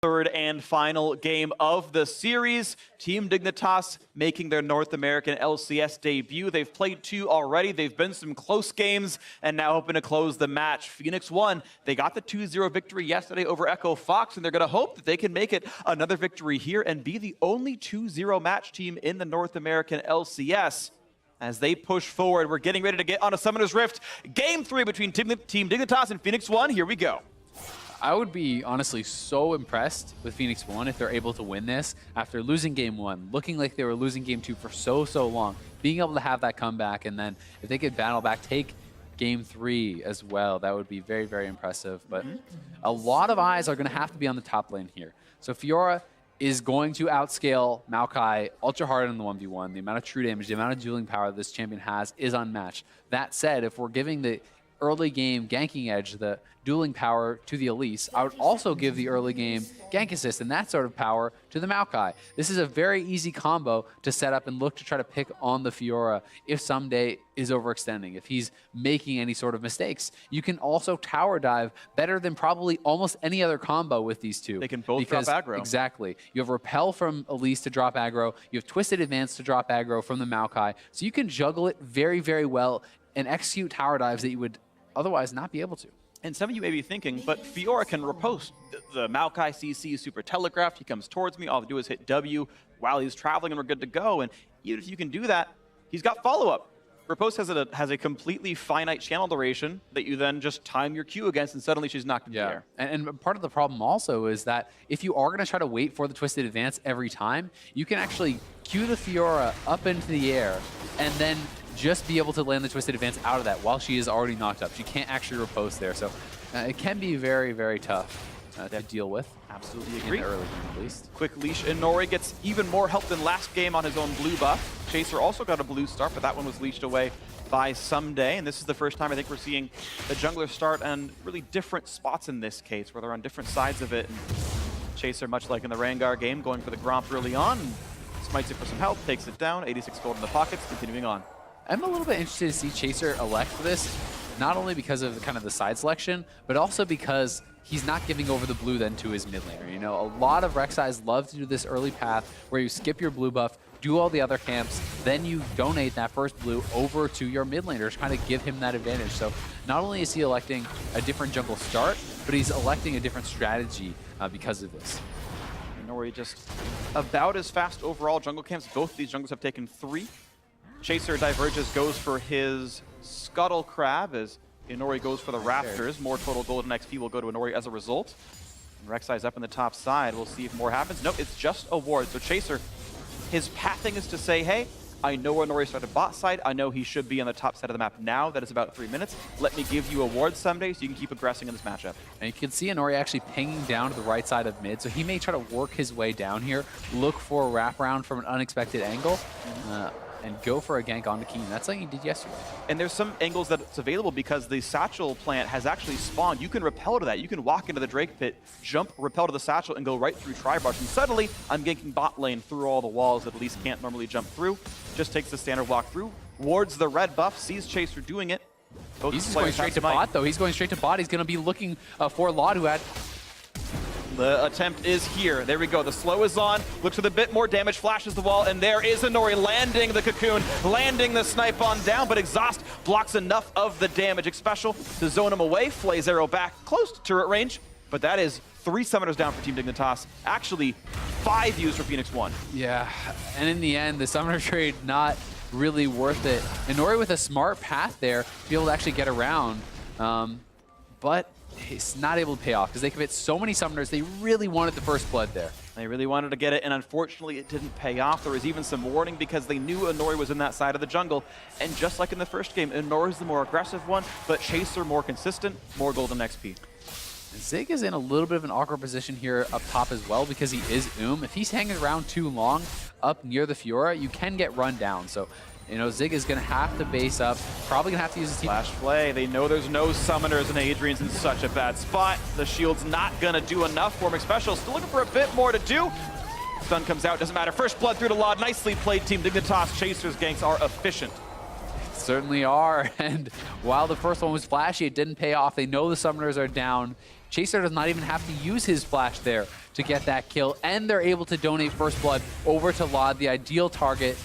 third and final game of the series. Team Dignitas making their North American LCS debut. They've played 2 already. They've been some close games and now hoping to close the match. Phoenix1, they got the 2-0 victory yesterday over Echo Fox, and they're going to hope that they can make it another victory here and be the only 2-0 match team in the North American LCS. As they push forward, we're getting ready to get on a Summoner's Rift. Game 3 between Team Dignitas and Phoenix1. Here we go. I would be honestly so impressed with Phoenix1 if they're able to win this after losing game 1, looking like they were losing game 2 for so long, being able to have that comeback, and then if they could battle back, take game 3 as well, that would be very impressive. But a lot of eyes are going to have to be on the top lane here. So Fiora is going to outscale Maokai ultra hard in the 1v1. The amount of true damage, the amount of dueling power this champion has is unmatched. That said, if we're giving the early game ganking edge, the dueling power to the Elise, I would also give the early game gank assist and that sort of power to the Maokai. This is a very easy combo to set up and look to try to pick on the Fiora if someday is overextending, if he's making any sort of mistakes. You can also tower dive better than probably almost any other combo with these two. They can both drop aggro. Exactly. You have Repel from Elise to drop aggro. You have Twisted Advance to drop aggro from the Maokai. So you can juggle it very well and execute tower dives that you would otherwise not be able to. And some of you may be thinking, but Fiora can riposte. The Maokai CC is super telegraphed. He comes towards me. All I have to do is hit W while he's traveling, and we're good to go. And even if you can do that, he's got follow-up. Riposte has a completely finite channel duration that you then just time your Q against, and suddenly she's knocked into the air. And part of the problem also is that if you are going to try to wait for the Twisted Advance every time, you can actually Q the Fiora up into the air and then just be able to land the Twisted Advance out of that while she is already knocked up. She can't actually riposte there. So it can be very tough to deal with. Absolutely agree. In the early game, at least. Quick leash, and Nori gets even more help than last game on his own blue buff. Chaser also got a blue start, but that one was leashed away by Someday. And this is the first time I think we're seeing the jungler start on really different spots in this case, where they're on different sides of it. And Chaser, much like in the Rengar game, going for the Gromp early on, smites it for some help, takes it down, 86 gold in the pockets, continuing on. I'm a little bit interested to see Chaser elect this, not only because of kind of the side selection, but also because he's not giving over the blue then to his mid laner. You know, a lot of Rek'Sais love to do this early path where you skip your blue buff, do all the other camps, then you donate that first blue over to your mid laner to kind of give him that advantage. So not only is he electing a different jungle start, but he's electing a different strategy because of this. Nori just about as fast overall jungle camps. Both of these jungles have taken 3. Chaser diverges, goes for his Scuttle Crab as Inori goes for the Raptors. More total gold and XP will go to Inori as a result. And Rek'Sai's up in the top side. We'll see if more happens. Nope, it's just a ward. So Chaser, his pathing is to say, hey, I know where Inori started bot side. I know he should be on the top side of the map now. That is about 3 minutes. Let me give you a ward someday so you can keep aggressing in this matchup. And you can see Inori actually pinging down to the right side of mid. So he may try to work his way down here, look for a wraparound from an unexpected angle. And go for a gank onto Keen. That's like he did yesterday. And there's some angles that it's available because the Satchel plant has actually spawned. You can repel to that. You can walk into the Drake pit, jump, repel to the Satchel, and go right through Tribrush. And suddenly, I'm ganking bot lane through all the walls that Elise can't normally jump through. Just takes the standard walk through, wards the red buff, sees Chaser doing it. He's just going straight to bot, though. He's going straight to bot. He's going to be looking for Laud, who had... The attempt is here. There we go. The slow is on. Looks with a bit more damage. Flashes the wall. And there is Inori landing the cocoon, landing the snipe on down. But Exhaust blocks enough of the damage. Special to zone him away. Flays arrow back close to turret range. But that is 3 summoners down for Team Dignitas. Actually, 5 used for Phoenix1. Yeah. And in the end, the summoner trade not really worth it. Inori with a smart path there to be able to actually get around. But he's not able to pay off because they commit so many summoners. They really wanted the first blood there. They really wanted to get it, and unfortunately it didn't pay off. There was even some warning because they knew Inori was in that side of the jungle. And just like in the first game, Inori's the more aggressive one, but Chaser more consistent, more golden XP. Zig is in a little bit of an awkward position here up top as well because he is If he's hanging around too long up near the Fiora, you can get run down. So, you know, Zig is going to have to base up, probably going to have to use his Flash play. They know there's no summoners, and Adrian's in such a bad spot. The shield's not going to do enough for him. Special still looking for a bit more to do. Stun comes out, doesn't matter. First blood through to Laud. Nicely played, Team Dignitas. Chaser's ganks are efficient. Certainly are, and while the first one was flashy, it didn't pay off. They know the summoners are down. Chaser does not even have to use his flash there to get that kill, and they're able to donate first blood over to Lod, the ideal target.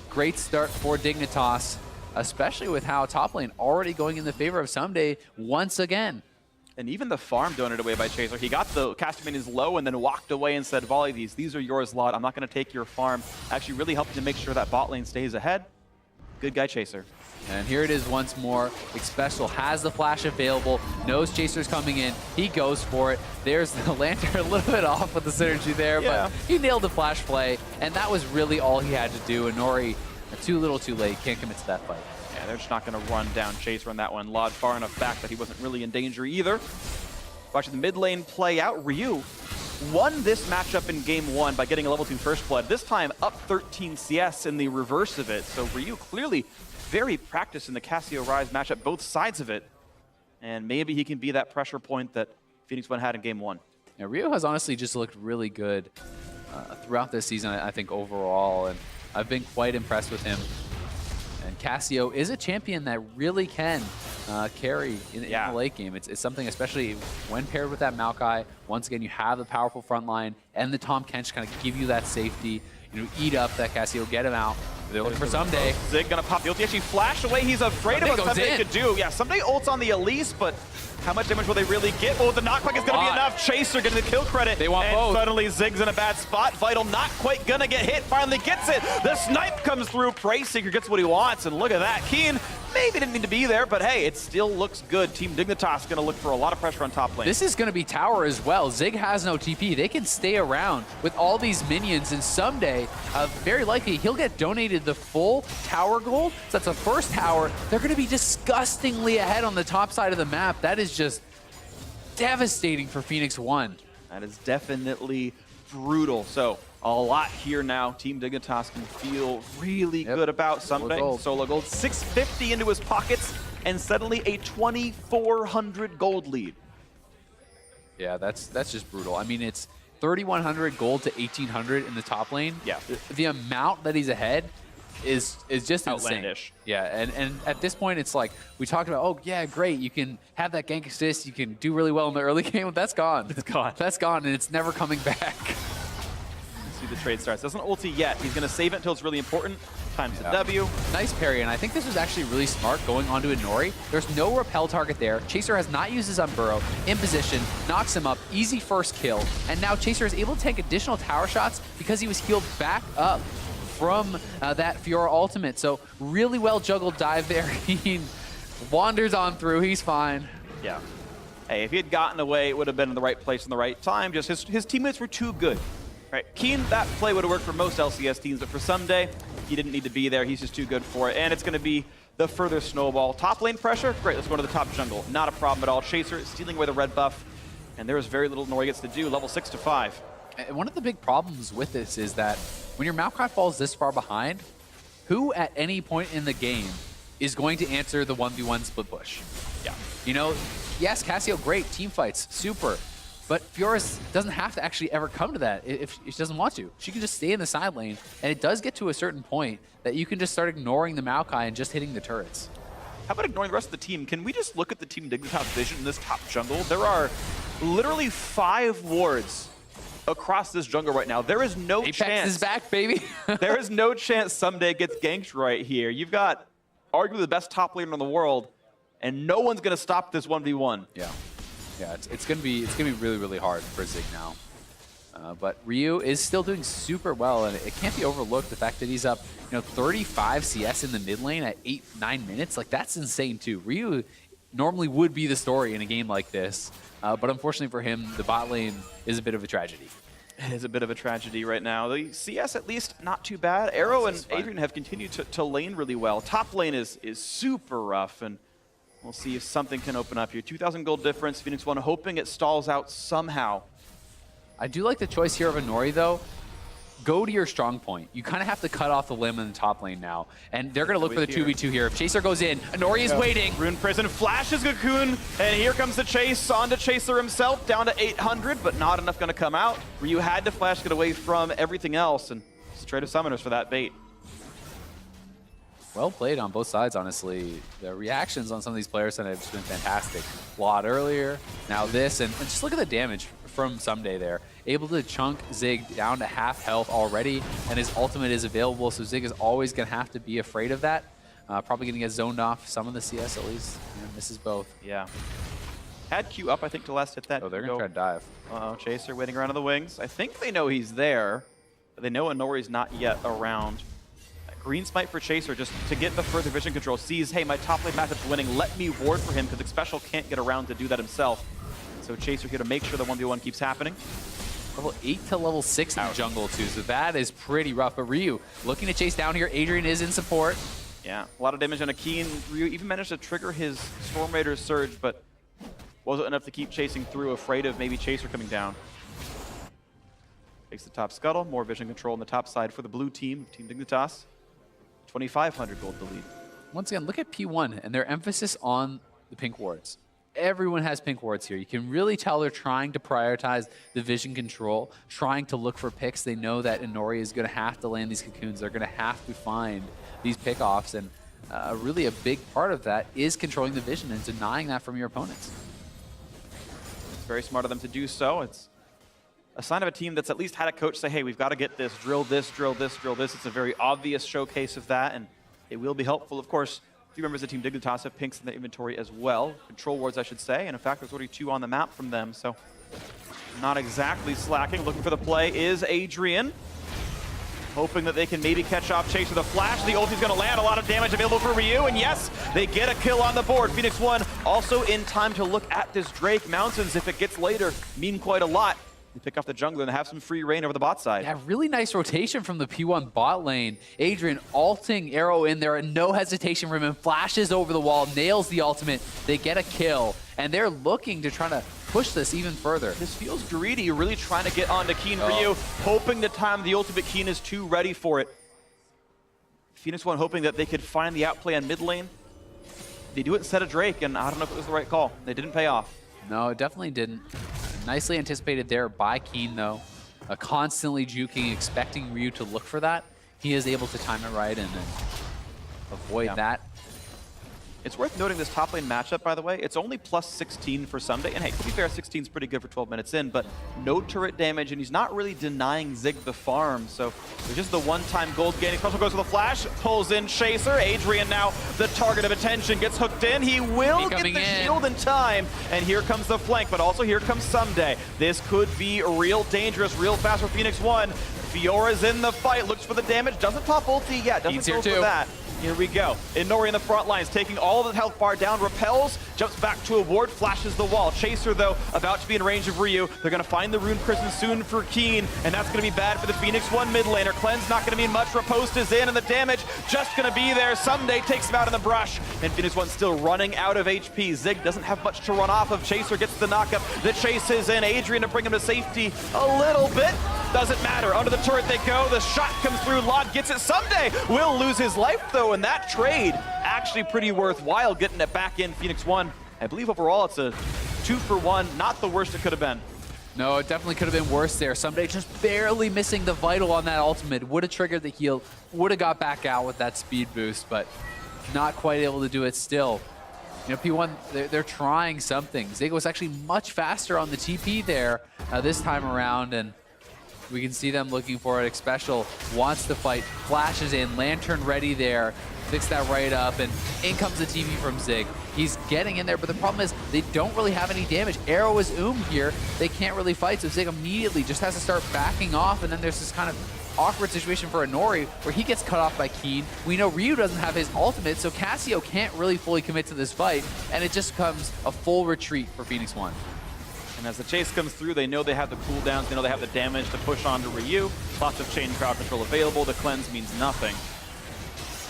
Great start for Dignitas, especially with how top lane already going in the favor of Someday once again. And even the farm donated away by Chaser. He got the caster minions low and then walked away and said, volley these. These are yours, Lod. I'm not going to take your farm. Actually really helping to make sure that bot lane stays ahead. Good guy, Chaser. And here it is once more. Xpecial has the flash available, knows Chaser's coming in. He goes for it. There's the lantern a little bit off with the synergy there, but he nailed the flash play, and that was really all he had to do. And Nori, too little too late, can't commit to that fight. Yeah, they're just not going to run down Chaser on that one. Lod far enough back that he wasn't really in danger either. Watching the mid lane play out, Ryu won this matchup in game 1 by getting a level 2 first blood. This time up 13 CS in the reverse of it. So Ryu clearly very practiced in the Cassio Rise matchup, both sides of it. And maybe he can be that pressure point that Phoenix1 had in game 1. Yeah, Ryu has honestly just looked really good throughout this season, I think, overall. And I've been quite impressed with him. And Cassio is a champion that really can carry in the late game. It's something, especially when paired with that Maokai. Once again, you have the powerful front line and the Tahm Kench kind of give you that safety. You know, eat up that Cassio, get him out. They're looking for Someday. Zig gonna pop the ulti. Actually flash away. He's afraid of what Someday could do. Yeah, Someday ults on the Elise, but how much damage will they really get? Well, the knockback is gonna be enough. Chaser getting the kill credit. They want both. Suddenly Zig's in a bad spot. Vital not quite gonna get hit. Finally gets it. The snipe comes through. Prey Seeker gets what he wants, and look at that. Keen maybe didn't need to be there, but hey, it still looks good. Team Dignitas gonna look for a lot of pressure on top lane. This is gonna be tower as well. Zig has no TP. They can stay around with all these minions, and someday, very likely, he'll get donated the full tower gold. So that's the first tower. They're gonna be disgustingly ahead on the top side of the map. That is just devastating for Phoenix1. That is definitely brutal. So a lot here now. Team Dignitas can feel really good about Someday. Solo gold, 650 into his pockets, and suddenly a 2,400 gold lead. Yeah, that's just brutal. I mean, it's 3,100 gold to 1,800 in the top lane. Yeah. The amount that he's ahead is just outlandish. Insane. Yeah, and at this point, it's like, we talked about, oh, yeah, great, you can have that gank assist, you can do really well in the early game, but that's gone. It's gone. That's gone, and it's never coming back. See the trade starts. Doesn't ulti yet. He's going to save it until it's really important. Times the W. Nice parry, and I think this was actually really smart going onto a Nori. There's no repel target there. Chaser has not used his Unburrow. In position, knocks him up. Easy first kill. And now Chaser is able to take additional tower shots because he was healed back up from that Fiora ultimate. So really well juggled dive there. He wanders on through. He's fine. Yeah. Hey, if he had gotten away, it would have been in the right place in the right time. Just his teammates were too good. Right. Keen, that play would have worked for most LCS teams, but for Someday, he didn't need to be there. He's just too good for it. And it's going to be the further snowball. Top lane pressure? Great, let's go to the top jungle. Not a problem at all. Chaser stealing away the red buff, and there is very little Nori gets to do. Level 6 to 5. And one of the big problems with this is that when your Maokai falls this far behind, who at any point in the game is going to answer the 1v1 split push? Yeah. You know, yes, Cassio, great. Team fights, super. But Fiora doesn't have to actually ever come to that if she doesn't want to. She can just stay in the side lane, and it does get to a certain point that you can just start ignoring the Maokai and just hitting the turrets. How about ignoring the rest of the team? Can we just look at the Team Dignitas vision in this top jungle? There are literally 5 wards across this jungle right now. There is no chance. Apex is back, baby. There is no chance Someday gets ganked right here. You've got arguably the best top laner in the world, and no one's going to stop this 1v1. Yeah. Yeah, it's gonna be really, really hard for Zig now. But Ryu is still doing super well, and it can't be overlooked the fact that he's up, 35 CS in the mid lane at 8-9 minutes. Like, that's insane too. Ryu normally would be the story in a game like this, but unfortunately for him, the bot lane is a bit of a tragedy. It is a bit of a tragedy right now. The CS, at least, not too bad. Arrow and Adrian have continued to lane really well. Top lane is super rough, and we'll see if something can open up here. 2,000 gold difference. Phoenix1 hoping it stalls out somehow. I do like the choice here of a Nori, though. Go to your strong point. You kind of have to cut off the limb in the top lane now. And they're going to look for the 2v2 here. If Chaser goes in, Nori is waiting. Rune Prison flashes Cocoon, and here comes the chase onto Chaser himself, down to 800, but not enough going to come out. Ryu had to flash get away from everything else, and it's a trade of summoners for that bait. Well played on both sides, honestly. The reactions on some of these players have just been fantastic. Lod earlier, now this, and just look at the damage from Someday there. able to chunk Zig down to half health already, and his ultimate is available, so Zig is always going to have to be afraid of that. Probably going to get zoned off some of the CS at least. And misses both. Yeah. Had Q up, I think, to last hit that. Oh, they're going to try to dive. Uh-oh, Chaser waiting around in the wings. I think they know he's there, but they know Inori's not yet around. Green Smite for Chaser just to get the further vision control. Sees, hey, my top lane matchup's winning. Let me ward for him, because Xpecial can't get around to do that himself. So Chaser here to make sure the 1v1 keeps happening. Level 8 to level 6 in jungle, too, so that is pretty rough. But Ryu looking to chase down here. Adrian is in support. Yeah, a lot of damage on a Keen. Ryu even managed to trigger his Storm Raider's surge, but wasn't enough to keep chasing through, afraid of maybe Chaser coming down. Takes the top scuttle, more vision control on the top side for the blue team, Team Dignitas. 2,500 gold to lead. Once again, look at P1 and their emphasis on the pink wards. Everyone has pink wards here. You can really tell they're trying to prioritize the vision control, trying to look for picks. They know that Inori is going to have to land these cocoons. They're going to have to find these pick-offs, and really a big part of that is controlling the vision and denying that from your opponents. It's very smart of them to do so. It's a sign of a team that's at least had a coach say, hey, we've got to get this, drill this, drill this, drill this. It's a very obvious showcase of that, and it will be helpful. Of course, a few members of Team Dignitas have pinks in the inventory as well. Control wards, I should say, and in fact, there's already 2 on the map from them, so not exactly slacking. Looking for the play is Adrian. Hoping that they can maybe catch off Chase with a flash. The ulti's going to land. A lot of damage available for Ryu, and yes, they get a kill on the board. Phoenix1 also in time to look at this Drake. Mountains, if it gets later, mean quite a lot. They pick off the jungler and have some free reign over the bot side. Yeah, really nice rotation from the P1 bot lane. Adrian ulting arrow in there, and no hesitation from him. Flashes over the wall, nails the ultimate. They get a kill, and they're looking to try to push this even further. This feels greedy, really trying to get onto Keen Ryu, hoping to time the ultimate. Keen is too ready for it. Phoenix1 hoping that they could find the outplay on mid lane. They do it instead of Drake, and I don't know if it was the right call. They didn't pay off. No, it definitely didn't. Nicely anticipated there by Keen, though. Constantly juking, expecting Ryu to look for that. He is able to time it right and then avoid that. It's worth noting this top lane matchup, by the way. It's only plus 16 for Sunday. And hey, to be fair, 16 is pretty good for 12 minutes in, but no turret damage, and he's not really denying Zig the farm. So there's just the one-time gold gain. He goes with a flash, pulls in Chaser. Adrian now the target of attention, gets hooked in. He will get the shield in time. And here comes the flank, but also here comes Sunday. This could be real dangerous, real fast for Phoenix1. Fiora's in the fight, looks for the damage, doesn't pop ulti yet, doesn't go for that. Here we go. Inori in the front lines, taking all of the health bar down, repels, jumps back to a ward, flashes the wall. Chaser, though, about to be in range of Ryu. They're going to find the rune prison soon for Keen, and that's going to be bad for the Phoenix1 mid laner. Cleanse not going to mean much. Riposte is in, and the damage just going to be there. Someday takes him out in the brush, and Phoenix1 still running out of HP. Zig doesn't have much to run off of. Chaser gets the knockup. The chase is in. Adrian to bring him to safety a little bit. Doesn't matter. Under the turret they go. The shot comes through. Lod gets it. Someday will lose his life, though, and that trade actually pretty worthwhile, getting it back in. Phoenix1, I believe overall it's a 2-for-1. Not the worst it could have been. No, it definitely could have been worse there. Someday just barely missing the vital on that ultimate. Would have triggered the heal. Would have got back out with that speed boost, but not quite able to do it still. You know, P1, they're trying something. Zig was actually much faster on the TP there this time around, and we can see them looking for it. Xpecial wants to fight, flashes in, Lantern ready there, fix that right up, and in comes the TP from Zig. He's getting in there, but the problem is they don't really have any damage. Arrow is here. They can't really fight, so Zig immediately just has to start backing off, and then there's this kind of awkward situation for Inori where he gets cut off by Keen. We know Ryu doesn't have his ultimate, so Cassio can't really fully commit to this fight, and it just becomes a full retreat for Phoenix1. And as the chase comes through, they know they have the cooldowns, they know they have the damage to push on to Ryu. Lots of chain crowd control available. The cleanse means nothing.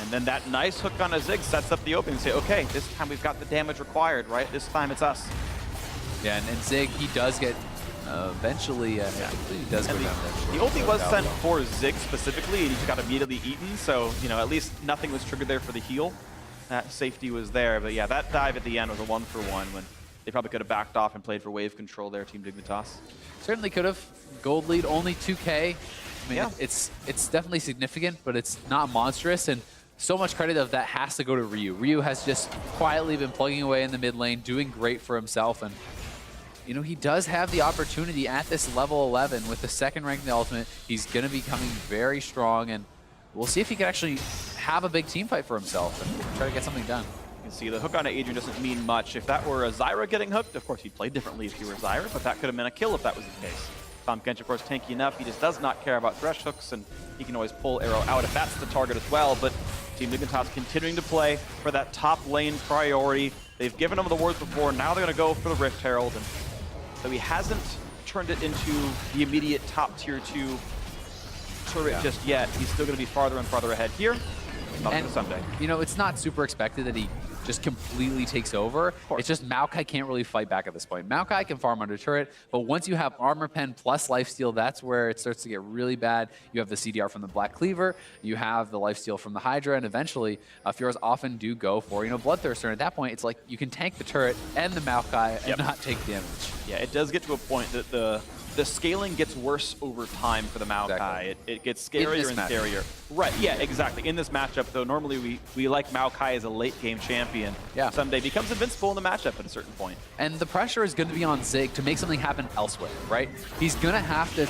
And then that nice hook on a Zig sets up the opening and say, okay, this time we've got the damage required, right? This time it's us. Yeah, and Zig, he does get eventually, he does go down eventually. The ulti was sent for Zig specifically, and he just got immediately eaten, so, you know, at least nothing was triggered there for the heal. That safety was there, but yeah, that dive at the end was a 1-for-1 when they probably could have backed off and played for wave control there, Team Dignitas. Certainly could have. Gold lead, only 2K. I mean, yeah. it's definitely significant, but it's not monstrous, and so much credit of that has to go to Ryu. Ryu has just quietly been plugging away in the mid lane, doing great for himself, and you know, he does have the opportunity at this level 11 with the second rank in the ultimate. He's going to be coming very strong, and we'll see if he can actually have a big team fight for himself and try to get something done. You can see the hook on Adrian doesn't mean much. If that were a Zyra getting hooked, of course he'd play differently if he were Zyra, but that could have been a kill if that was the case. Tahm Kench, of course, tanky enough. He just does not care about thresh hooks, and he can always pull Arrow out if that's the target as well. But Team Dignitas continuing to play for that top lane priority. They've given him the wards before. Now they're going to go for the Rift Herald. And so he hasn't turned it into the immediate top tier 2 turret just yet. He's still going to be farther and farther ahead here. And someday. You know, it's not super expected that he just completely takes over. It's just Maokai can't really fight back at this point. Maokai can farm under turret, but once you have armor pen plus lifesteal, that's where it starts to get really bad. You have the CDR from the Black Cleaver, you have the lifesteal from the Hydra, and eventually Fioras often do go for, you know, Bloodthirster. And at that point, it's like you can tank the turret and the Maokai and not take damage. Yeah, it does get to a point that the scaling gets worse over time for the Maokai. Exactly. It gets scarier and scarier. Right, yeah, exactly. In this matchup, though, normally we like Maokai as a late game champion. Yeah. Someday becomes invincible in the matchup at a certain point. And the pressure is going to be on Zig to make something happen elsewhere, right? He's going to have to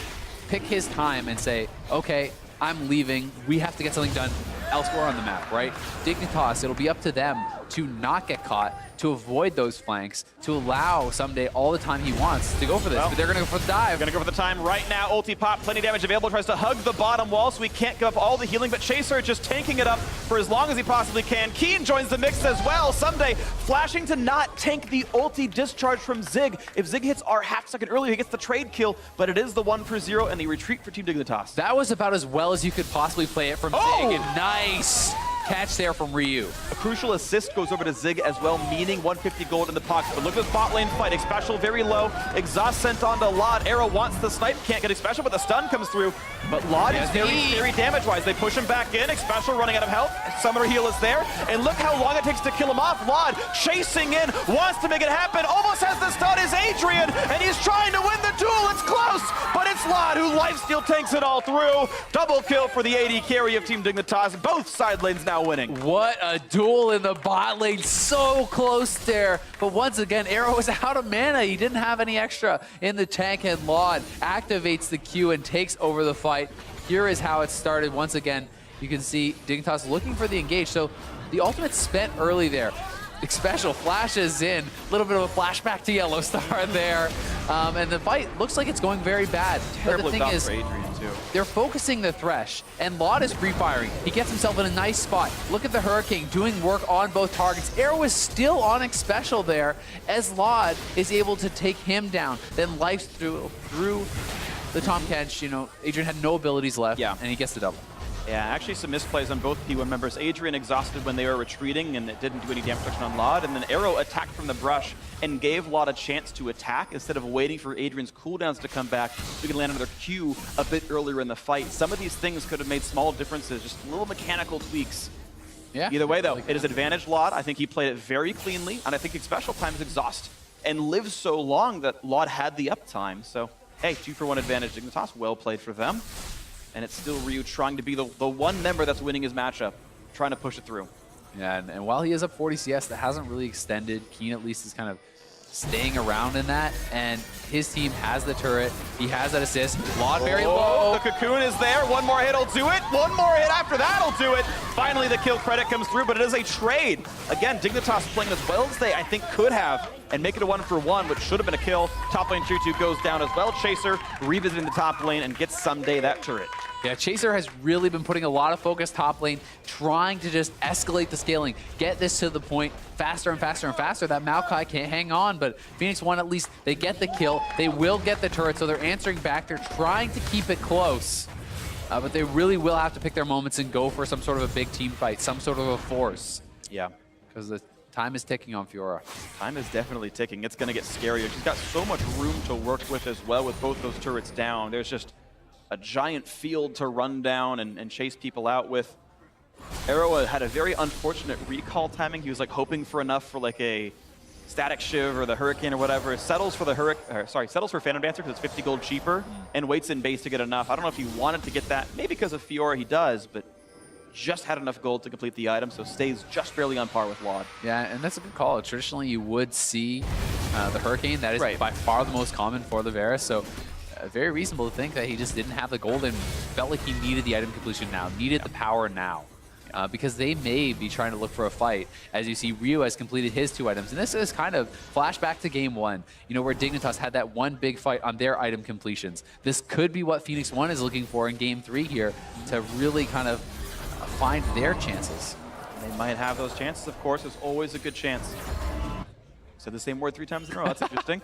pick his time and say, okay, I'm leaving. We have to get something done elsewhere on the map, right? Dignitas, it'll be up to them to not get caught, to avoid those flanks, to allow Someday all the time he wants to go for this. But they're going to go for the dive. Going to go for the time right now. Ulti pop, plenty of damage available. Tries to hug the bottom wall, so we can't give up all the healing. But Chaser just tanking it up for as long as he possibly can. Keen joins the mix as well. Someday flashing to not tank the ulti discharge from Zig. If Zig hits our half second earlier, he gets the trade kill. But it is the 1-for-0 and the retreat for Team Dignitas. That was about as well as you could possibly play it from Zig. And nice catch there from Ryu. A crucial assist goes over to Zig as well, meaning 150 gold in the pocket. But look at the bot lane fight. Xpecial very low. Exhaust sent on to Lod. Arrow wants the snipe. Can't get Xpecial, but the stun comes through. But Lod is very damage-wise. They push him back in. Xpecial running out of health. Summoner heal is there. And look how long it takes to kill him off. Lod chasing in, wants to make it happen. Almost has the stun is Adrian, and he's trying to win the duel. It's close, but it's Lod who lifesteal tanks it all through. Double kill for the AD carry of Team Dignitas. Both side lanes now winning. What a duel in the bot lane. So close there. But once again, Arrow is out of mana. He didn't have any extra in the tank, and Lod activates the Q and takes over the fight. Here is how it started. Once again, you can see Dignitas looking for the engage. So the ultimate spent early there. Xpecial flashes in. A little bit of a flashback to Yellow Star there. And the fight looks like it's going very bad. Terrible but the thing is, for Adrian too. They're focusing the Thresh, and Lod is free firing. He gets himself in a nice spot. Look at the Hurricane doing work on both targets. Arrow is still on Xpecial there, as Lod is able to take him down. Then life through the Tahm Kench. You know, Adrian had no abilities left, and he gets the double. Yeah, actually some misplays on both P1 members. Adrian exhausted when they were retreating, and it didn't do any damage reduction on Lod. And then Arrow attacked from the brush and gave Lod a chance to attack instead of waiting for Adrian's cooldowns to come back. We can land another Q a bit earlier in the fight. Some of these things could have made small differences, just little mechanical tweaks. Yeah. Either way, though, it is advantage Lod. I think he played it very cleanly, and I think Xpecial times exhaust and lives so long that Lod had the uptime. So, hey, 2-for-1 advantage Dignitas. Well played for them. And it's still Ryu trying to be the one member that's winning his matchup, trying to push it through. Yeah, and while he is up 40 CS, that hasn't really extended. Keen at least is kind of staying around in that, and his team has the turret. He has that assist. Lod very low. The cocoon is there. One more hit will do it. One more hit after that will do it. Finally, the kill credit comes through, but it is a trade. Again, Dignitas playing as well as they, I think, could have, and make it a 1-for-1, which should have been a kill. Top lane tier 2 goes down as well. Chaser revisiting the top lane and gets Someday that turret. Yeah, Chaser has really been putting a lot of focus top lane, trying to just escalate the scaling, get this to the point faster and faster and faster. That Maokai can't hang on, but Phoenix1 at least, they get the kill. They will get the turret, so they're answering back. They're trying to keep it close, but they really will have to pick their moments and go for some sort of a big team fight, some sort of a force. Yeah. Because the time is ticking on Fiora. Time is definitely ticking. It's going to get scarier. She's got so much room to work with as well with both those turrets down. There's just a giant field to run down and chase people out with. Arrow had a very unfortunate recall timing. He was like hoping for enough for like a Static Shiv or the Hurricane or whatever. Settles for the settles for Phantom Dancer because it's 50 gold cheaper and waits in base to get enough. I don't know if he wanted to get that. Maybe because of Fiora he does, but just had enough gold to complete the item, so stays just barely on par with Lod. Yeah, and that's a good call. Traditionally, you would see the Hurricane. That is by far the most common for the Varus. So very reasonable to think that he just didn't have the gold and felt like he needed the item completion now, needed the power now. Because they may be trying to look for a fight. As you see, Rio has completed his 2 items. And this is kind of flashback to game 1, you know, where Dignitas had that one big fight on their item completions. This could be what Phoenix1 is looking for in game 3 here to really kind of find their chances. They might have those chances, of course. There's always a good chance. Said the same word 3 times in a row. That's interesting.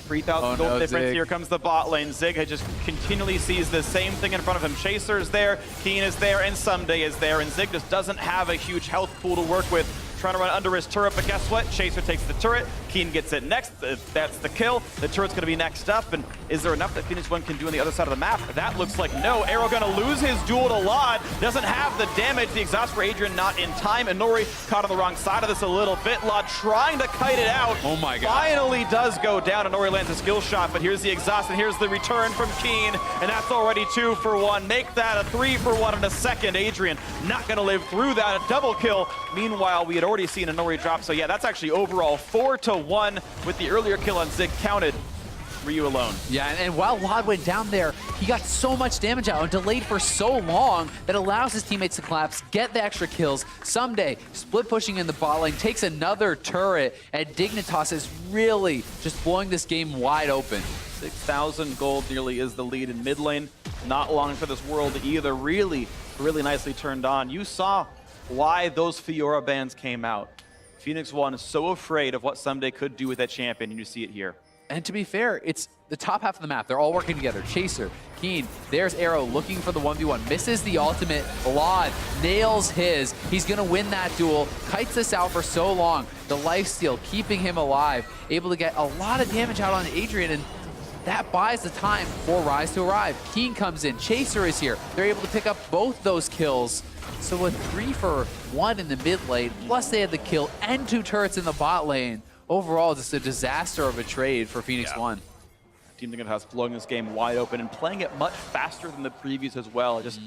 3,000 gold difference. Zig. Here comes the bot lane. Zig just continually sees the same thing in front of him. Chaser is there, Keen is there, and Someday is there. And Zig just doesn't have a huge health pool to work with. Trying to run under his turret, but guess what? Chaser takes the turret. Keen gets it next. That's the kill. The turret's going to be next up. And is there enough that Phoenix1 can do on the other side of the map? That looks like no. Arrow going to lose his duel to Lod. Doesn't have the damage. The exhaust for Adrian not in time. And Nori caught on the wrong side of this a little bit. Lod trying to kite it out. Oh my god. Finally does go down, and Nori lands a skill shot. But here's the exhaust, and here's the return from Keen. And that's already 2 for 1. Make that a 3 for 1 in a second. Adrian not going to live through that. A double kill. Meanwhile, we had already seen a Nori drop. So yeah, that's actually overall 4 to 1 with the earlier kill on Zig counted. Ryu alone. Yeah, and while Lod went down there, he got so much damage out and delayed for so long that allows his teammates to collapse, get the extra kills. Someday, split pushing in the bot lane, takes another turret, and Dignitas is really just blowing this game wide open. 6,000 gold nearly is the lead in mid lane. Not long for this world either. Really nicely turned on. You saw why those Fiora bans came out. Phoenix1 is so afraid of what Someday could do with that champion, and you see it here. And to be fair, it's the top half of the map. They're all working together. Chaser, Keen, there's Arrow looking for the 1v1. Misses the ultimate. Lod nails his. He's going to win that duel. Kites this out for so long. The lifesteal keeping him alive. Able to get a lot of damage out on Adrian, and that buys the time for Rise to arrive. Keen comes in. Chaser is here. They're able to pick up both those kills. So a 3 for 1 in the mid lane, plus they had the kill and 2 turrets in the bot lane. Overall, just a disaster of a trade for Phoenix1. Team Dignitas blowing this game wide open and playing it much faster than the previous as well. It just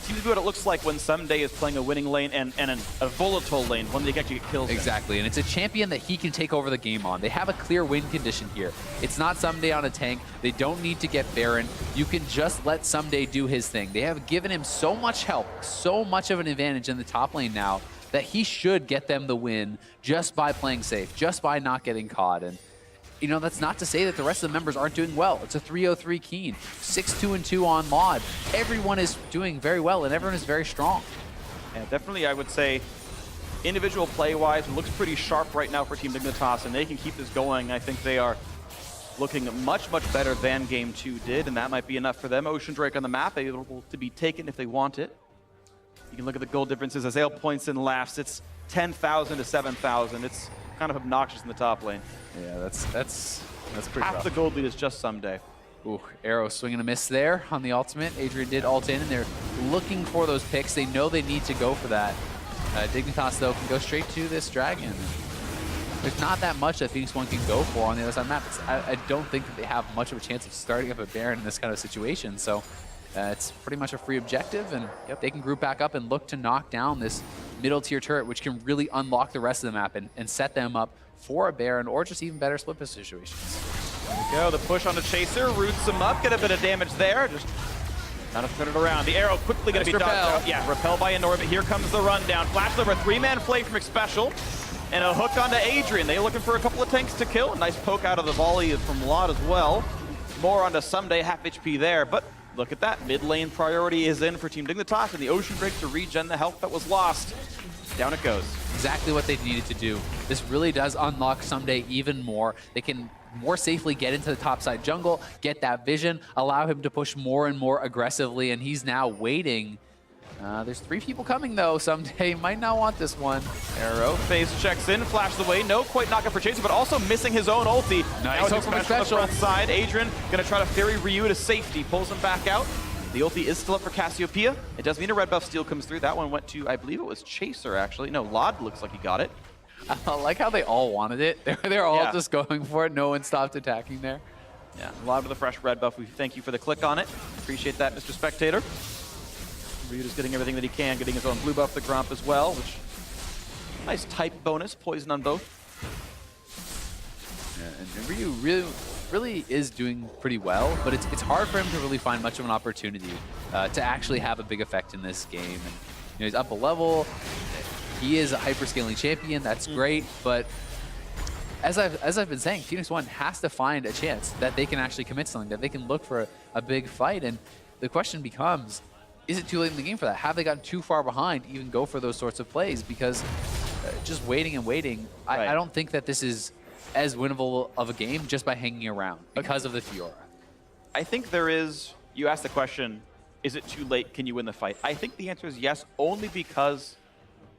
seems to be what it looks like when Someday is playing a winning lane and a volatile lane, when they actually get kills. Exactly, and it's a champion that he can take over the game on. They have a clear win condition here. It's not Someday on a tank. They don't need to get Baron. You can just let Someday do his thing. They have given him so much help, so much of an advantage in the top lane now that he should get them the win just by playing safe, just by not getting caught. And you know, that's not to say that the rest of the members aren't doing well. It's a 3-0-3 Keen, 6-2-2 on Mod. Everyone is doing very well, and everyone is very strong. And definitely, I would say, individual play-wise, it looks pretty sharp right now for Team Dignitas, and they can keep this going. I think they are looking much better than Game 2 did, and that might be enough for them. Ocean Drake on the map, able to be taken if they want it. You can look at the gold differences as Ale points and laughs. It's 10,000 to 7,000. It's kind of obnoxious in the top lane. Yeah, that's pretty Half rough. the gold lead is just Someday. Ooh, Arrow swinging a miss there on the ultimate. Adrian did ult in, and they're looking for those picks. They know they need to go for that. Dignitas, though, can go straight to this dragon. There's not that much that Phoenix1 can go for on the other side of the map. I don't think that they have much of a chance of starting up a Baron in this kind of situation. So it's pretty much a free objective, and they can group back up and look to knock down this middle tier turret, which can really unlock the rest of the map and set them up for a Baron or just even better split situations. There we go, the push on the Chaser, roots him up, get a bit of damage there. Just trying to turn it around. The Arrow quickly going to be dodged out. Yeah, repelled by Anora, but here comes the rundown. Flash over, 3-man flay from Xpecial, and a hook onto Adrian. They're looking for a couple of tanks to kill. A nice poke out of the volley from Lod as well. More onto Someday, half HP there, but look at that. Mid lane priority is in for Team Dignitas, and the Ocean Drake to regen the health that was lost. Down it goes. Exactly what they needed to do. This really does unlock Someday even more. They can more safely get into the topside jungle, get that vision, allow him to push more and more aggressively, and he's now waiting. There's 3 people coming, though. Someday might not want this one. Arrow phase checks in, flashes away. No quite knockup for Chaser, but also missing his own ulti. Nice now hook from Xpecial on the Xpecial. front side. Adrian going to try to ferry Ryu to safety. Pulls him back out. The ulti is still up for Cassiopeia. It does mean a red buff steal comes through. That one went to, I believe it was Chaser, actually. No, Lod looks like he got it. I like how they all wanted it. They're all just going for it. No one stopped attacking there. Yeah, Lod with a fresh red buff. We thank you for the click on it. Appreciate that, Mr. Spectator. Ryu just getting everything that he can, getting his own blue buff, the Gromp as well, which nice type bonus, poison on both. And Ryu really is doing pretty well, but it's hard for him to really find much of an opportunity to actually have a big effect in this game. And he's up a level. He is a hyperscaling champion. That's great, but as I've been saying, Phoenix1 has to find a chance that they can actually commit something, that they can look for a big fight. And the question becomes, is it too late in the game for that? Have they gotten too far behind to even go for those sorts of plays? Because just waiting and waiting, I don't think that this is as winnable of a game just by hanging around because of the Fiora. I think there is, you asked the question, is it too late? Can you win the fight? I think the answer is yes, only because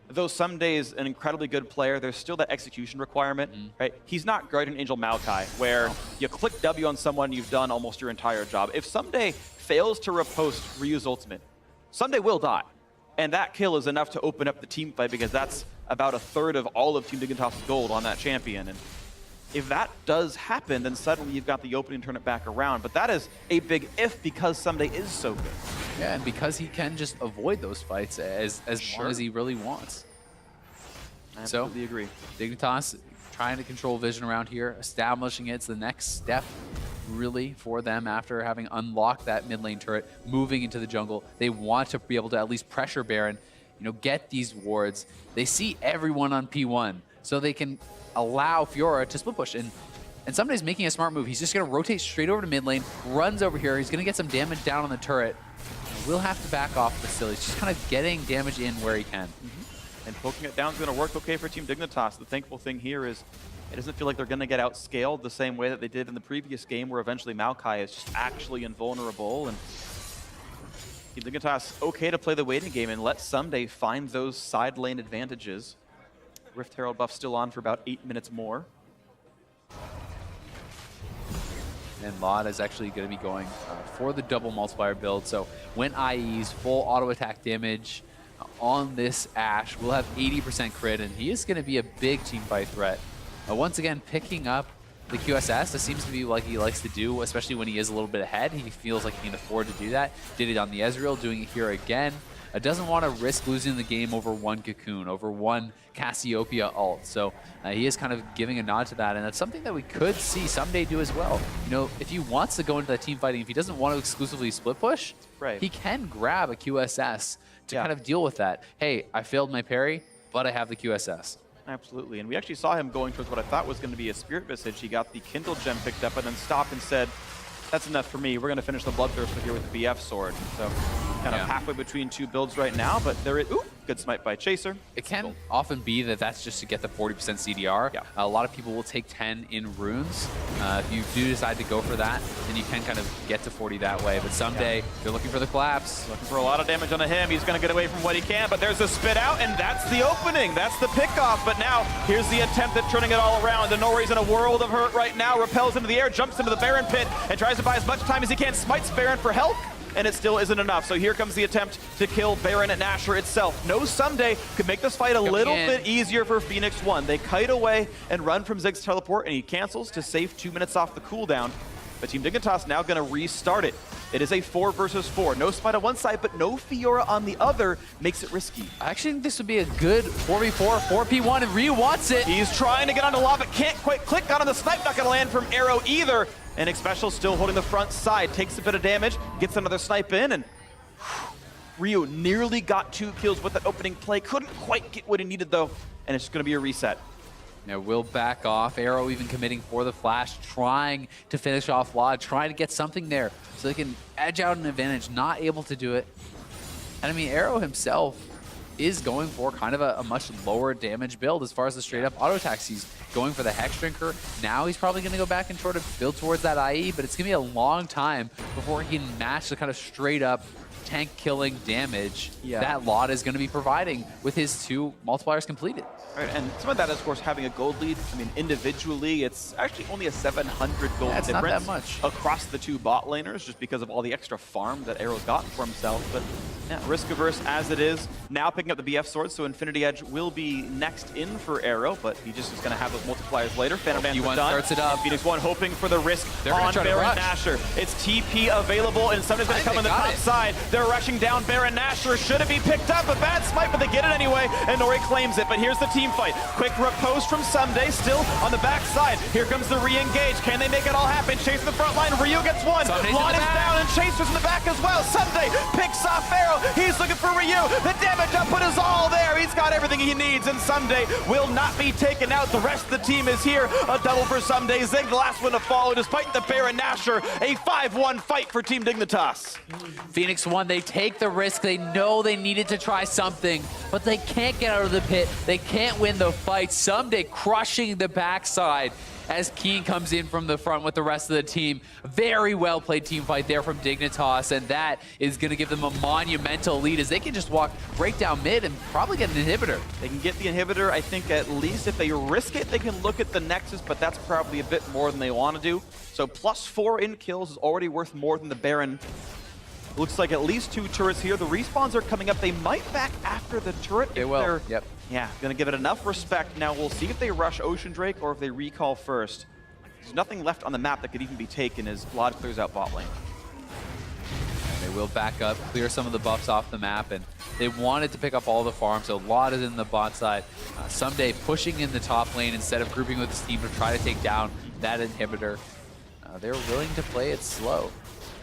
though some days an incredibly good player, there's still that execution requirement, right? He's not Guardian Angel Maokai, where you click W on someone, you've done almost your entire job. If Someday fails to riposte Ryu's ultimate, Someday will die. And that kill is enough to open up the team fight because that's about a third of all of Team Dignitas' gold on that champion. And if that does happen, then suddenly you've got the opening to turn it back around. But that is a big if because Someday is so good. Yeah, and because he can just avoid those fights as long as he really wants. I absolutely agree. Dignitas trying to control vision around here, establishing it's the next step really for them after having unlocked that mid lane turret, moving into the jungle. They want to be able to at least pressure Baron, get these wards. They see everyone on P1, so they can allow Fiora to split push. And Someday's making a smart move. He's just going to rotate straight over to mid lane, runs over here. He's going to get some damage down on the turret. We'll have to back off, but still, he's just kind of getting damage in where he can. And poking it down is going to work okay for Team Dignitas. The thankful thing here is it doesn't feel like they're going to get outscaled the same way that they did in the previous game, where eventually Maokai is just actually invulnerable. And Team Dignitas okay to play the waiting game and let Someday find those side lane advantages. Rift Herald buff still on for about 8 minutes more. And Laud is actually going to be going for the double multiplier build. So when IE's full auto attack damage on this Ashe, we'll have 80% crit, and he is going to be a big teamfight threat. Once again, picking up the QSS, this seems to be like he likes to do, especially when he is a little bit ahead. He feels like he can afford to do that. Did it on the Ezreal, doing it here again. Doesn't want to risk losing the game over one Cocoon, over one Cassiopeia ult. So he is kind of giving a nod to that, and that's something that we could see Someday do as well. If he wants to go into that team fighting, if he doesn't want to exclusively split push, he can grab a QSS to kind of deal with that. Hey, I failed my parry, but I have the QSS. Absolutely, and we actually saw him going towards what I thought was going to be a Spirit Visage. He got the Kindle gem picked up and then stopped and said, that's enough for me. We're going to finish the Bloodthirster here with the BF sword. So kind of halfway between two builds right now, but there is, ooh, good smite by Chaser. It can often be that that's just to get the 40% CDR. A lot of people will take 10 in runes. If you do decide to go for that, then you can kind of get to 40 that way. But Someday, they're looking for the collapse. Looking for a lot of damage on him. He's going to get away from what he can, but there's a spit out, and that's the opening. That's the pickoff. But now, here's the attempt at turning it all around. Denori's in a world of hurt right now, repels into the air, jumps into the Baron pit, and tries to buy as much time as he can, smites Baron for health, and it still isn't enough. So here comes the attempt to kill Baron and Nashor itself. No Someday could make this fight a little bit easier for Phoenix1. They kite away and run from Zig's teleport, and he cancels to save 2 minutes off the cooldown. But Team Dignitas now going to restart it. It is a 4 versus 4. No smite on one side, but no Fiora on the other makes it risky. I actually think this would be a good 4v4, 4p1, and Ryu wants it. He's trying to get onto lava, can't quite click, got on the snipe, not going to land from Arrow either. And Xpecial still holding the front side, takes a bit of damage, gets another snipe in, and Ryu nearly got 2 kills with that opening play. Couldn't quite get what he needed though, and it's just going to be a reset. Now will back off. Arrow even committing for the flash, trying to finish off Laud, trying to get something there so they can edge out an advantage, not able to do it. And I mean, Arrow himself is going for kind of a much lower damage build as far as the straight up auto attacks. He's going for the Hex Drinker. Now he's probably going to go back and sort of build towards that IE, but it's going to be a long time before he can match the kind of straight up tank killing damage that Laud is going to be providing with his 2 multipliers completed. Right, and some of that is, of course, having a gold lead. I mean, individually, it's actually only a 700 gold difference not that much across the 2 bot laners, just because of all the extra farm that Arrow's gotten for himself. But yeah, risk averse as it is. Now picking picking up the BF sword, so Infinity Edge will be next in for Arrow, but he just is going to have those multipliers later. Phantom Dance is done. Starts it up. Phoenix1 hoping for the risk on try to Baron rush. Nashor. It's TP available, and somebody's going to come on the top side. They're rushing down Baron Nashor. Should it be picked up? A bad smite, but they get it anyway, and Nori claims it. But here's the team fight. Quick riposte from Someday, still on the back side. Here comes the re-engage. Can they make it all happen? Chase the front line. Ryu gets one. Lon is down, and Chaser's in the back as well. Someday picks off Arrow. He's looking for Ryu. The damage output is all there. He's got everything he needs, and Someday will not be taken out. The rest of the team is here. A double for Someday. Zig, the last one to follow, despite the Baron Nashor. A 5-1 fight for Team Dignitas. Phoenix1, they take the risk. They know they needed to try something, but they can't get out of the pit. They can't win the fight. Someday crushing the backside as Keen comes in from the front with the rest of the team. Very well played team fight there from Dignitas, and that is going to give them a monumental lead as they can just walk right down mid and probably get an inhibitor. They can get the inhibitor. I think at least if they risk it, they can look at the Nexus, but that's probably a bit more than they want to do. So +4 in kills is already worth more than the Baron. Looks like at least 2 turrets here. The respawns are coming up. They might back after the turret. They will, yep. Yeah, gonna give it enough respect. Now we'll see if they rush Ocean Drake or if they recall first. There's nothing left on the map that could even be taken as Vlad clears out bot lane. They will back up, clear some of the buffs off the map, and they wanted to pick up all the farms, so a lot is in the bot side. Someday pushing in the top lane instead of grouping with his team to try to take down that inhibitor. They're willing to play it slow.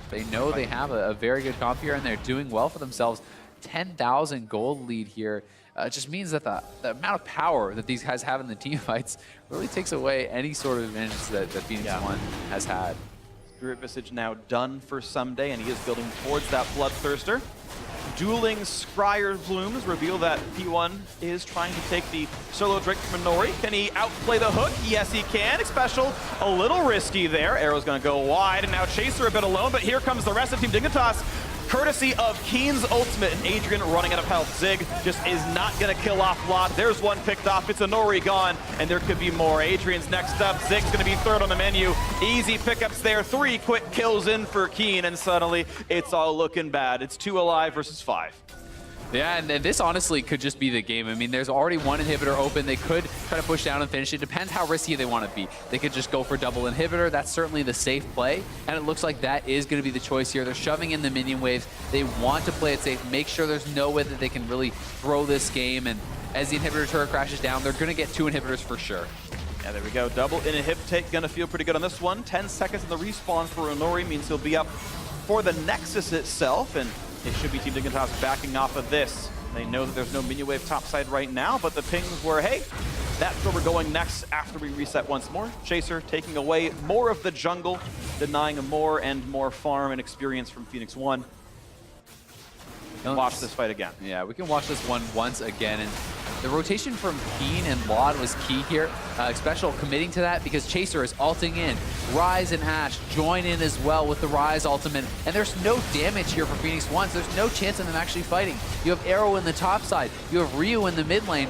They know they have a very good comp here, and they're doing well for themselves. 10,000 gold lead here. Just means that the amount of power that these guys have in the team fights really takes away any sort of advantage that Phoenix1 has had. Spirit Visage now done for Someday, and he is building towards that Bloodthirster. Dueling Scryer Blooms reveal that P1 is trying to take the solo Drake from Nori. Can he outplay the hook? Yes, he can. Special, a little risky there. Arrow's going to go wide, and now Chaser a bit alone, but here comes the rest of Team Dignitas. Courtesy of Keen's ultimate, and Adrian running out of health. Zig just is not going to kill off Vlad. There's one picked off. It's a Nori gone, and there could be more. Adrian's next up. Zig's going to be third on the menu. Easy pickups there. 3 quick kills in for Keen, and suddenly it's all looking bad. It's 2 alive versus 5. Yeah, and this honestly could just be the game. I mean, there's already one inhibitor open. They could try to push down and finish it. Depends how risky they want to be. They could just go for double inhibitor. That's certainly the safe play, and it looks like that is going to be the choice here. They're shoving in the minion waves. They want to play it safe, make sure there's no way that they can really throw this game, and as the inhibitor turret crashes down, they're going to get 2 inhibitors for sure. Yeah, there we go. Double inhib take, gonna feel pretty good on this one. 10 seconds in the respawn for Onori means he'll be up for the Nexus itself, and it should be Team Dignitas backing off of this. They know that there's no minion wave topside right now, but the pings were, hey, that's where we're going next after we reset once more. Chaser taking away more of the jungle, denying more and more farm and experience from Phoenix1. Watch this fight again. Yeah, we can watch this one once again. And the rotation from Keen and Laud was key here. Special committing to that because Chaser is ulting in. Ryze and Ashe join in as well with the Ryze ultimate. And there's no damage here for Phoenix1, so there's no chance of them actually fighting. You have Arrow in the top side. You have Ryu in the mid lane.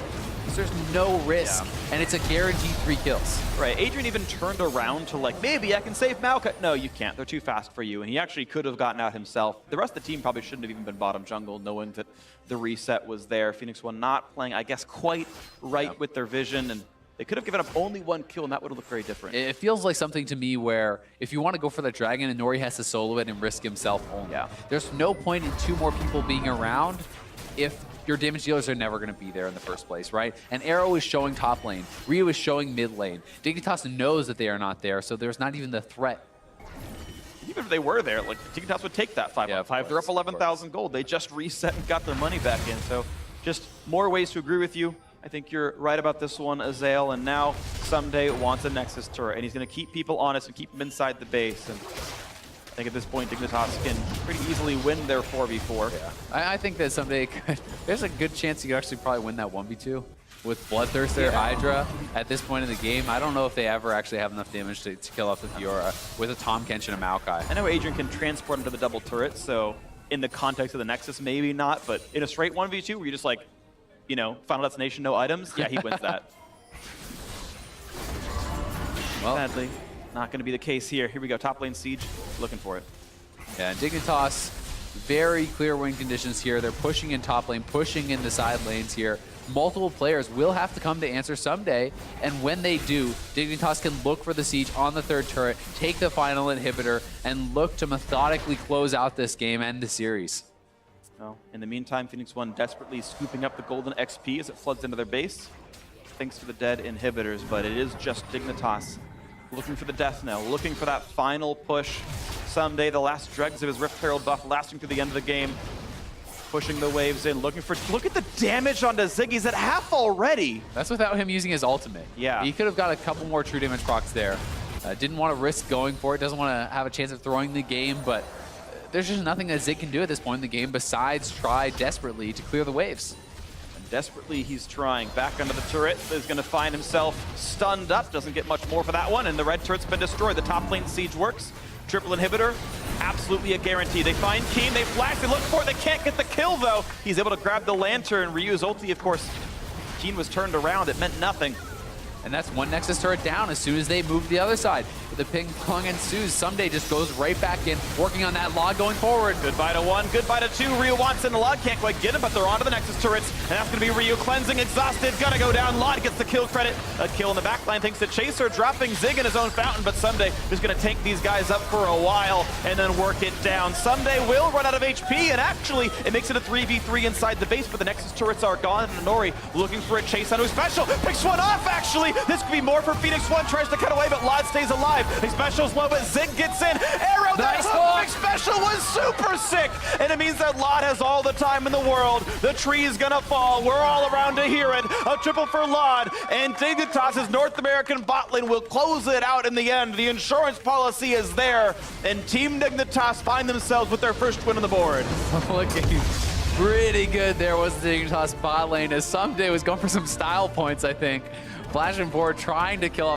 So there's no risk, and it's a guaranteed 3 kills. Right, Adrian even turned around to like, maybe I can save Maokai. No, you can't. They're too fast for you, and he actually could have gotten out himself. The rest of the team probably shouldn't have even been bottom jungle, knowing that the reset was there. Phoenix1 not playing, I guess, quite right with their vision, and they could have given up only 1 kill, and that would have looked very different. It feels like something to me where if you want to go for the dragon, and Nori has to solo it and risk himself only. Yeah. There's no point in 2 more people being around if your damage dealers are never going to be there in the first place, right? And Arrow is showing top lane. Ryu is showing mid lane. Dignitas knows that they are not there, so there's not even the threat. Even if they were there, like Dignitas would take that 5-on-5. They're up 11,000 gold. They just reset and got their money back in. So just more ways to agree with you. I think you're right about this one, Azael. And now Someday wants a Nexus turret, and he's going to keep people honest and keep them inside the base. And I think at this point, Dignitas can pretty easily win their 4v4. Yeah. I think that Someday could, there's a good chance you could actually probably win that 1v2 with Bloodthirster, Hydra at this point in the game. I don't know if they ever actually have enough damage to kill off the Fiora with a Tahm Kench and a Maokai. I know Adrian can transport him to the double turret, so in the context of the Nexus, maybe not, but in a straight 1v2 where you're just like, you know, Final Destination, no items, yeah, he wins that. Well, sadly, not going to be the case here. Here we go, top lane siege, looking for it. Yeah, and Dignitas Very clear win conditions here. They're pushing in top lane, pushing in the side lanes here. Multiple players will have to come to answer someday, and when they do, Dignitas can look for the siege on the third turret, take the final inhibitor, and look to methodically close out this game and the series. Well, in the meantime, Phoenix1 desperately scooping up the golden XP as it floods into their base, thanks to the dead inhibitors, but it is just Dignitas looking for the death knell, looking for that final push someday, the last dregs of his Rift Herald buff lasting through the end of the game. Pushing the waves in, looking for... Look at the damage onto Zig. He's at half already. That's without him using his ultimate. Yeah. He could have got a couple more true damage procs there. Didn't want to risk going for it. Doesn't want to have a chance of throwing the game, but there's just nothing that Zig can do at this point in the game besides try desperately to clear the waves. And desperately, he's trying. Back under the turret. Is going to find himself stunned up. Doesn't get much more for that one. And the red turret's been destroyed. The top lane siege works. Triple inhibitor, absolutely a guarantee. They find Keen, they flash, they look for it, they can't get the kill though. He's able to grab the lantern, Ryu's ulti, of course. Keen was turned around, it meant nothing. And that's one Nexus turret down as soon as they move to the other side. The ping pong ensues. Someday just goes right back in, working on that log going forward. Goodbye to one, goodbye to two. Ryu wants in the log, can't quite get him, but they're onto the Nexus turrets. And that's going to be Ryu cleansing, exhausted, gonna go down. Lod gets the kill credit. A kill in the backline thanks to Chaser, dropping Zig in his own fountain, but Someday is going to tank these guys up for a while and then work it down. Someday will run out of HP, and actually it makes it a 3v3 inside the base, but the Nexus turrets are gone. And Nori looking for a chase onto special, picks one off actually. This could be more for Phoenix1, tries to cut away, but Lod stays alive. Big special's low, but Zig gets in. Arrow, nice that big special was super sick, and it means that Lod has all the time in the world. The tree is gonna fall. We're all around to hear it. A triple for Lod, and Dignitas' North American bot lane will close it out in the end. The insurance policy is there, and Team Dignitas find themselves with their first win on the board. Looking pretty good there was the Dignitas bot lane as Someday was going for some style points, I think. Flashing forward, trying to kill off